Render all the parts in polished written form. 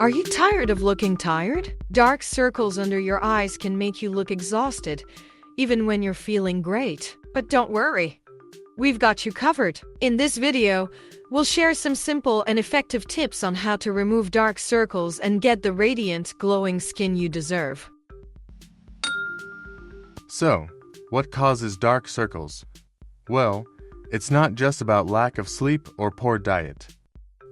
Are you tired of looking tired? Dark circles under your eyes can make you look exhausted, even when you're feeling great. But don't worry, we've got you covered. In this video, we'll share some simple and effective tips on how to remove dark circles and get the radiant, glowing skin you deserve. So, what causes dark circles? Well, it's not just about lack of sleep or poor diet.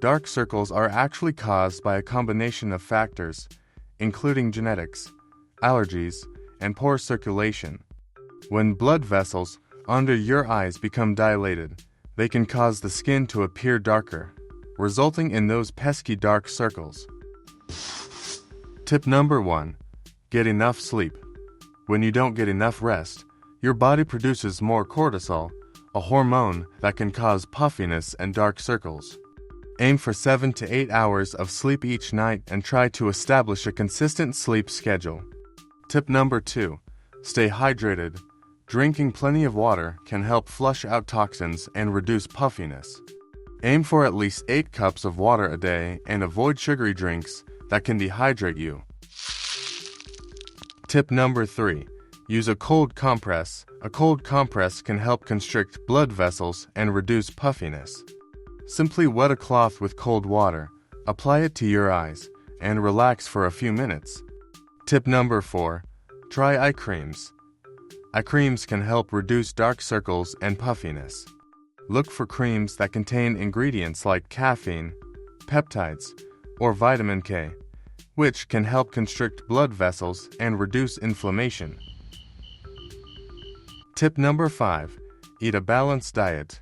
Dark circles are actually caused by a combination of factors, including genetics, allergies, and poor circulation. When blood vessels under your eyes become dilated, they can cause the skin to appear darker, resulting in those pesky dark circles. Tip number 1. Get enough sleep. When you don't get enough rest, your body produces more cortisol, a hormone that can cause puffiness and dark circles. Aim for 7 to 8 hours of sleep each night and try to establish a consistent sleep schedule. Tip number 2. Stay hydrated. Drinking plenty of water can help flush out toxins and reduce puffiness. Aim for at least 8 cups of water a day and avoid sugary drinks that can dehydrate you. Tip number 3. Use a cold compress. A cold compress can help constrict blood vessels and reduce puffiness. Simply wet a cloth with cold water, apply it to your eyes, and relax for a few minutes. Tip number 4. Try eye creams. Eye creams can help reduce dark circles and puffiness. Look for creams that contain ingredients like caffeine, peptides, or vitamin K, which can help constrict blood vessels and reduce inflammation. Tip number 5. Eat a balanced diet.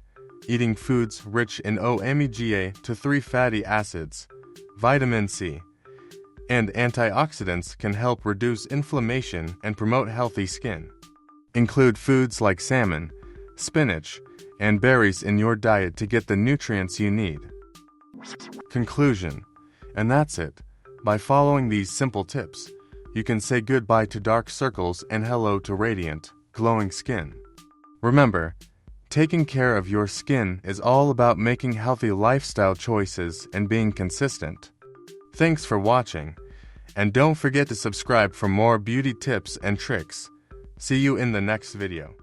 Eating foods rich in omega-3 fatty acids, vitamin C, and antioxidants can help reduce inflammation and promote healthy skin. Include foods like salmon, spinach, and berries in your diet to get the nutrients you need. Conclusion. And that's it. By following these simple tips, you can say goodbye to dark circles and hello to radiant, glowing skin. Remember, taking care of your skin is all about making healthy lifestyle choices and being consistent. Thanks for watching, and don't forget to subscribe for more beauty tips and tricks. See you in the next video.